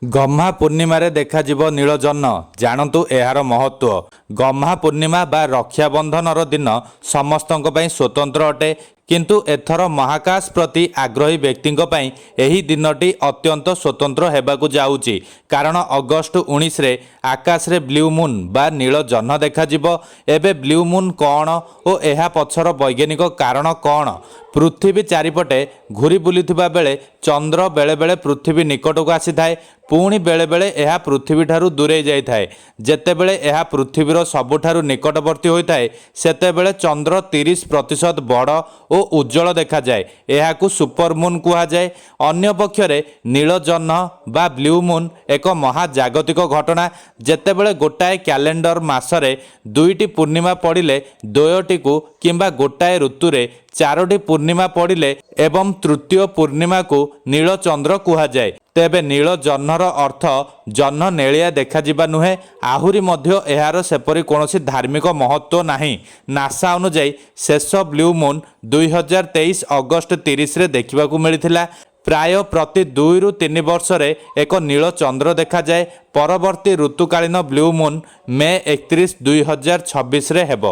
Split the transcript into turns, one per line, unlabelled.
ଗହ୍ମା ପୂର୍ଣ୍ଣିମାରେ ଦେଖାଯିବ ନୀଳଜହ୍ନ। ଜାଣନ୍ତୁ ଏହାର ମହତ୍ତ୍ୱ। ଗହ୍ମା ପୂର୍ଣ୍ଣିମା ବା ରକ୍ଷାବନ୍ଧନର ଦିନ ସମସ୍ତଙ୍କ ପାଇଁ ସ୍ୱତନ୍ତ୍ର ଅଟେ, କିନ୍ତୁ ଏଥର ମହାକାଶ ପ୍ରତି ଆଗ୍ରହୀ ବ୍ୟକ୍ତିଙ୍କ ପାଇଁ ଏହି ଦିନଟି ଅତ୍ୟନ୍ତ ସ୍ୱତନ୍ତ୍ର ହେବାକୁ ଯାଉଛି। କାରଣ ଅଗଷ୍ଟ 19ରେ ଆକାଶରେ ବ୍ଲୁ ମୁନ୍ ବା ନୀଳଜହ୍ନ ଦେଖାଯିବ। ଏବେ ବ୍ଲୁ ମୁନ୍ କ'ଣ ଓ ଏହା ପଛର ବୈଜ୍ଞାନିକ କାରଣ କ'ଣ? ପୃଥିବୀ ଚାରିପଟେ ଘୁରି ବୁଲୁଥିବା ବେଳେ ଚନ୍ଦ୍ର ବେଳେବେଳେ ପୃଥିବୀ ନିକଟକୁ ଆସିଥାଏ, ପୁଣି ବେଳେବେଳେ ଏହା ପୃଥିବୀଠାରୁ ଦୂରେଇ ଯାଇଥାଏ। ଯେତେବେଳେ ଏହା ପୃଥିବୀର ସବୁଠାରୁ ନିକଟବର୍ତ୍ତୀ ହୋଇଥାଏ, ସେତେବେଳେ ଚନ୍ଦ୍ର 30% ବଡ଼ ଓ ଉଜ୍ଜଳ ଦେଖାଯାଏ। ଏହାକୁ ସୁପରମୁନ୍ କୁହାଯାଏ। ଅନ୍ୟପକ୍ଷରେ ନୀଳଜହ୍ନ ବା ବ୍ଲୁ ମୁନ୍ ଏକ ମହାଜାଗତିକ ଘଟଣା। ଯେତେବେଳେ ଗୋଟାଏ କ୍ୟାଲେଣ୍ଡର ମାସରେ 2ଟି ପୂର୍ଣ୍ଣିମା ପଡ଼ିଲେ, ଦ୍ୱୟଟିକୁ କିମ୍ବା ଗୋଟାଏ ଋତୁରେ 4ଟି ପୂର୍ଣ୍ଣିମା ପଡ଼ିଲେ ଏବଂ ତୃତୀୟ ପୂର୍ଣ୍ଣିମାକୁ ନୀଳଚନ୍ଦ୍ର କୁହାଯାଏ। ତେବେ ନୀଳଜହ୍ନର ଅର୍ଥ ଜହ୍ନ ନେଳିଆ ଦେଖାଯିବା ନୁହେଁ, ଆହୁରି ମଧ୍ୟ ଏହାର ସେପରି କୌଣସି ଧାର୍ମିକ ମହତ୍ତ୍ୱ ନାହିଁ। ନାସା ଅନୁଯାୟୀ ଶେଷ ବ୍ଲୁ ମୁନ୍ 2023 ଅଗଷ୍ଟ 30ରେ ଦେଖିବାକୁ ମିଳିଥିଲା। ପ୍ରାୟ ପ୍ରତି 2ରୁ 3 ବର୍ଷରେ ଏକ ନୀଳଚନ୍ଦ୍ର ଦେଖାଯାଏ। ପରବର୍ତ୍ତୀ ଋତୁକାଳୀନ ବ୍ଲୁ ମୁନ୍ ମେ 31, 2026ରେ ହେବ।